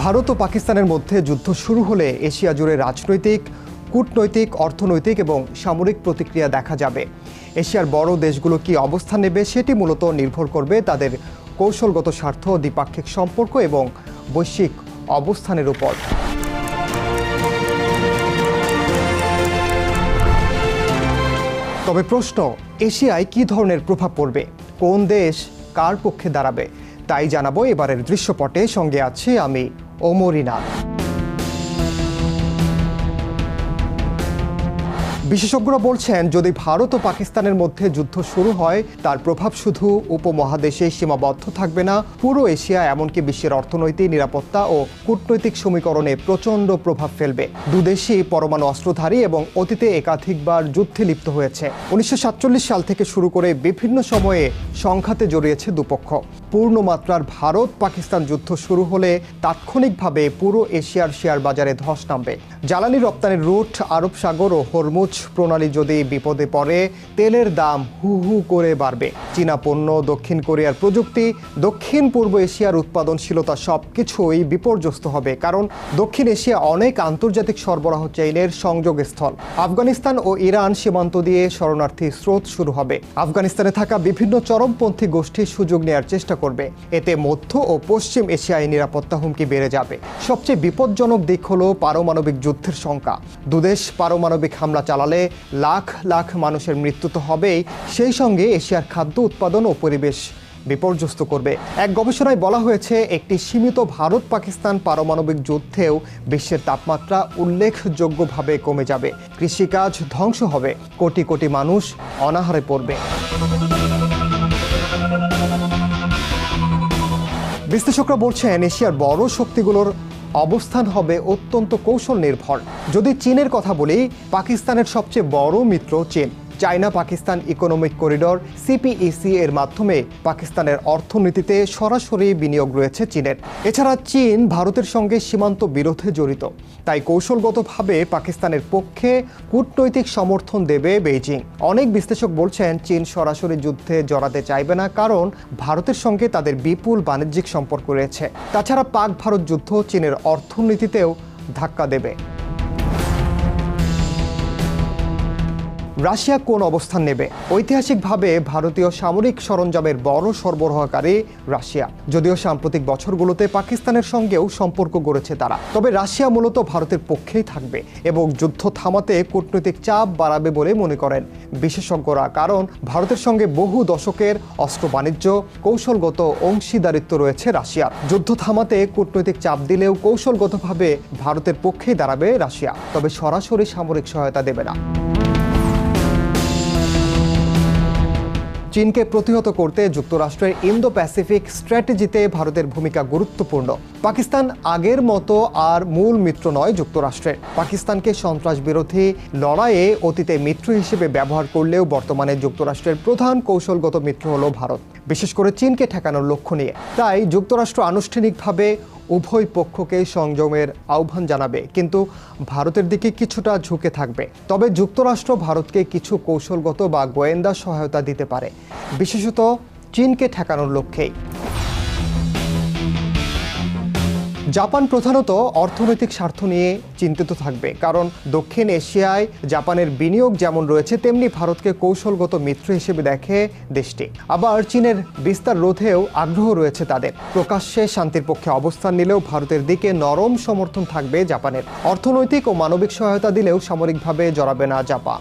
ভারত ও পাকিস্তানের মধ্যে যুদ্ধ শুরু হলে এশিয়া জুড়ে রাজনৈতিক, কূটনৈতিক, অর্থনৈতিক এবং সামরিক প্রতিক্রিয়া দেখা যাবে। এশিয়ার বড় দেশগুলো কি অবস্থান নেবে সেটি মূলত নির্ভর করবে তাদের কৌশলগত স্বার্থ, দ্বিপাক্ষিক সম্পর্ক এবং বৈশ্বিক অবস্থানের উপর। তবে প্রশ্ন, এশিয়ায় কী ধরনের প্রভাব পড়বে, কোন দেশ কার পক্ষে দাঁড়াবে, তাই জানাবো এবারের দৃশ্যপটে। সঙ্গে আছে আমি ওমর ইনাদ। বিশেষজ্ঞরা বলছেন, যদি ভারত ও পাকিস্তানের মধ্যে যুদ্ধ শুরু হয় তার প্রভাব শুধু উপমহাদেশে সীমাবদ্ধ থাকবে না, পুরো এশিয়া এমনকি বিশ্বের অর্থনৈতিক, নিরাপত্তা ও কূটনৈতিক সমীকরণে প্রচণ্ড প্রভাব ফেলবে। দুদেশই পরমাণু অস্ত্রধারী এবং অতীতে একাধিকবার যুদ্ধে লিপ্ত হয়েছে। 1947 সাল থেকে শুরু করে বিভিন্ন সময়ে সংঘাতে জড়িয়েছে দুপক্ষ। পূর্ণমাত্রার ভারত পাকিস্তান যুদ্ধ শুরু হলে তাৎক্ষণিকভাবে পুরো এশিয়ার শেয়ার বাজারে ধস নামবে। জ্বালানি রপ্তানির রুট, আরব সাগর ও হরমুজ প্রণালী যদি বিপদে পড়ে, তেলের দাম হু হু করে বাড়বে। চীনা পণ্য, দক্ষিণ কোরিয়ার প্রযুক্তি, দক্ষিণ পূর্ব এশিয়ার উৎপাদনশীলতা সবকিছুই বিপর্যস্ত হবে, কারণ দক্ষিণ এশিয়া অনেক আন্তর্জাতিক সরবরাহ চেইনের সংযোগস্থল। আফগানিস্তান ও ইরান সীমান্ত দিয়ে শরণার্থী স্রোত শুরু হবে। আফগানিস্তানে থাকা বিভিন্ন চরমপন্থী গোষ্ঠী সুযোগ নেয়ার চেষ্টা করবে। এতে মধ্য ও পশ্চিম এশিয়ায় নিরাপত্তা হুমকি বেড়ে যাবে। সবচেয়ে বিপজ্জনক দিক হলো পারমাণবিক যুদ্ধের শঙ্কা। দুদেশ পারমাণবিক হামলা চালালে লাখ লাখ মানুষের মৃত্যু তো হবেই, সেই সঙ্গে এশিয়ার খাদ্য উৎপাদন ও পরিবেশ বিপর্যস্ত করবে। এক গবেষণায় বলা হয়েছে, একটি সীমিত ভারত পাকিস্তান পারমাণবিক যুদ্ধেও বিশ্বের তাপমাত্রা উল্লেখযোগ্যভাবে কমে যাবে, কৃষিকাজ ধ্বংস হবে, কোটি কোটি মানুষ অনাহারে পড়বে। বিশ্লেষকরা বলছেন, এশিয়ার বড় শক্তিগুলোর অবস্থান হবে অত্যন্ত কৌশল নির্ভর। যদি চীনের কথা বলি, পাকিস্তানের সবচেয়ে বড় মিত্র চীন। China Pakistan economic corridor CPEC এর মাধ্যমে পাকিস্তানের অর্থনীতিতে সরাসরি বিনিয়োগ রয়েছে চীনের। এছাড়া চীন ভারতের সঙ্গে সীমান্ত বিরোধে জড়িত, তাই কৌশলগতভাবে পাকিস্তানের পক্ষে কূটনৈতিক সমর্থন দেবে বেইজিং। অনেক বিশ্লেষক বলছেন, চীন সরাসরি যুদ্ধে জড়াতে চাইবে না, কারণ ভারতের সঙ্গে তাদের বিপুল বাণিজ্যিক সম্পর্ক রয়েছে। তাছাড়া পাক ভারত যুদ্ধ চীনের অর্থনীতিতেও ধাক্কা দেবে। রাশিয়া কোন অবস্থান নেবে? ঐতিহাসিকভাবে ভারতীয় সামরিক সরঞ্জামের বড় সরবরাহকারী রাশিয়া। যদিও সাম্প্রতিক বছরগুলোতে পাকিস্তানের সঙ্গেও সম্পর্ক গড়েছে তারা, তবে রাশিয়া মূলত ভারতের পক্ষেই থাকবে এবং যুদ্ধ থামাতে কূটনৈতিক চাপ বাড়াবে বলে মনে করেন বিশেষজ্ঞরা। কারণ ভারতের সঙ্গে বহু দশকের অস্ত্র বাণিজ্য, কৌশলগত অংশীদারিত্ব রয়েছে রাশিয়ার। যুদ্ধ থামাতে কূটনৈতিক চাপ দিলেও কৌশলগতভাবে ভারতের পক্ষেই দাঁড়াবে রাশিয়া, তবে সরাসরি সামরিক সহায়তা দেবে না। চীনকে প্রতিহত করতে যুক্তরাষ্ট্রের ইন্দো প্যাসিফিক স্ট্র্যাটেজিতে ভারতের ভূমিকা গুরুত্বপূর্ণ। পাকিস্তান আগের মতো আর মূল মিত্র নয় যুক্তরাষ্ট্রের। পাকিস্তানকে সন্ত্রাস বিরোধী লড়াইয়ে অতীতে মিত্র হিসেবে ব্যবহার করলেও বর্তমানে যুক্তরাষ্ট্রের প্রধান কৌশলগত মিত্র হলো ভারত, বিশেষ করে চীনকে ঠেকানোর লক্ষ্য নিয়ে। তাই যুক্তরাষ্ট্র আনুষ্ঠানিকভাবে উভয় পক্ষকে সংযমের আহ্বান জানাবে, কিন্তু ভারতের দিকে কিছুটা ঝুঁকে থাকবে। তবে যুক্তরাষ্ট্র ভারতকে কিছু কৌশলগত বা গোয়েন্দা সহায়তা দিতে পারে, বিশেষত চীনকে ঠেকানোর লক্ষ্যেই। জাপান প্রধানত অর্থনৈতিক স্বার্থ নিয়ে চিন্তিত থাকবে, কারণ দক্ষিণ এশিয়ায় জাপানের বিনিয়োগ যেমন রয়েছে, তেমনি ভারতকে কৌশলগত মিত্র হিসেবে দেখে দেশটি। আবার চীনের বিস্তার রোধেও আগ্রহ রয়েছে তাদের। প্রকাশ্যে শান্তির পক্ষে অবস্থান নিলেও ভারতের দিকে নরম সমর্থন থাকবে জাপানের। অর্থনৈতিক ও মানবিক সহায়তা দিলেও সামরিকভাবে জড়াবে না জাপান।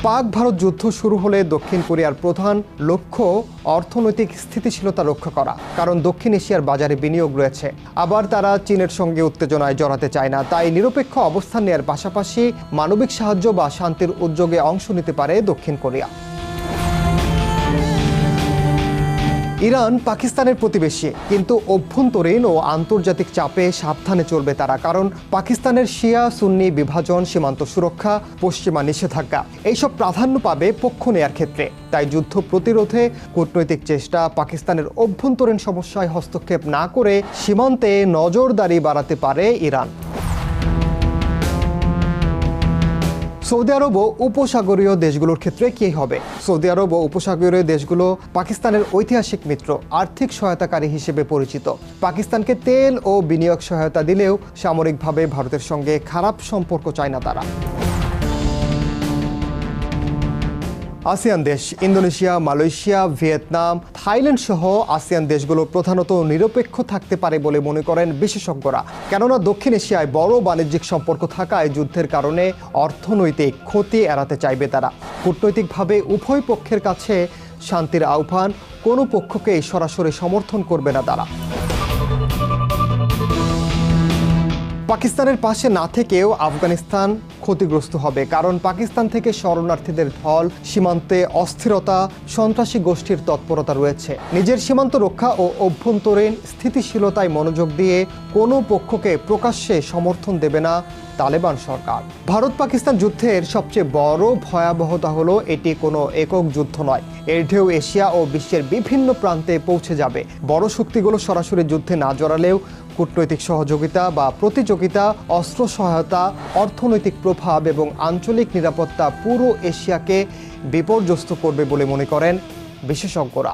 পাক ভারত যুদ্ধ শুরু হলে দক্ষিণ কোরিয়ার প্রধান লক্ষ্য অর্থনৈতিক স্থিতিশীলতা রক্ষা করা, কারণ দক্ষিণ এশিয়ার বাজারে বিনিয়োগ রয়েছে। আবার তারা চীনের সঙ্গে উত্তেজনায় জড়াতে চায় না, তাই নিরপেক্ষ অবস্থান নেওয়ার পাশাপাশি মানবিক সাহায্য বা শান্তির উদ্যোগে অংশ নিতে পারে দক্ষিণ কোরিয়া। ইরান পাকিস্তানের প্রতিবেশী, কিন্তু অভ্যন্তরীণ ও আন্তর্জাতিক চাপে সাবধানে চলবে তারা, কারণ পাকিস্তানের শিয়া সুন্নি বিভাজন, সীমান্ত সুরক্ষা, পশ্চিমা নিষেধাজ্ঞা এইসব প্রাধান্য পাবে পক্ষ নেয়ার ক্ষেত্রে। তাই যুদ্ধ প্রতিরোধে কূটনৈতিক চেষ্টা, পাকিস্তানের অভ্যন্তরীণ সমস্যায় হস্তক্ষেপ না করে সীমান্তে নজরদারি বাড়াতে পারে ইরান। সৌদি আরব ও উপসাগরীয় দেশগুলোর ক্ষেত্রে কী হবে? সৌদি আরব ও উপসাগরীয় দেশগুলো পাকিস্তানের ঐতিহাসিক মিত্র, আর্থিক সহায়তাকারী হিসেবে পরিচিত। পাকিস্তানকে তেল ও বিনিয়োগ সহায়তা দিলেও সামরিকভাবে ভারতের সঙ্গে খারাপ সম্পর্ক চায় না তারা। আসিয়ান দেশ ইন্দোনেশিয়া, মালয়েশিয়া, ভিয়েতনাম, থাইল্যান্ড সহ আসিয়ান দেশগুলো প্রধানত নিরপেক্ষ থাকতে পারে বলে মনে করেন বিশেষজ্ঞরা। কেননা দক্ষিণ এশিয়ায় বড় বাণিজ্যিক সম্পর্ক থাকায় যুদ্ধের কারণে অর্থনৈতিক ক্ষতি এড়াতে চাইবে তারা। কূটনৈতিকভাবে উভয় পক্ষের কাছে শান্তির আহ্বান, কোনো পক্ষকেই সরাসরি সমর্থন করবে না তারা। পাকিস্তানের পাশে না থেকেও আফগানিস্তান ক্ষতিগ্রস্ত হবে, কারণ পাকিস্তান থেকে শরণার্থীদের ঢল, সীমান্তে অস্থিরতা, সন্ত্রাসী গোষ্ঠীর তৎপরতা রয়েছে। নিজের সীমান্ত রক্ষা ও অভ্যন্তরীণ স্থিতিশীলতায় মনোযোগ দিয়ে কোনো পক্ষকে প্রকাশ্যে সমর্থন দেবে না তালেবান সরকার। ভারত পাকিস্তান যুদ্ধের সবচেয়ে বড় ভয়াবহতা হলো এটি কোনো একক যুদ্ধ নয়। এর ঢেউ এশিয়া ও বিশ্বের বিভিন্ন প্রান্তে পৌঁছে যাবে। বড় শক্তিগুলো সরাসরি যুদ্ধে না জড়ালেও কূটনৈতিক সহযোগিতা বা প্রতিযোগিতা, অস্ত্র সহায়তা, অর্থনৈতিক প্রভাব এবং আঞ্চলিক নিরাপত্তা পুরো এশিয়াকে বিপর্যস্ত করবে বলে মনে করেন বিশেষজ্ঞরা।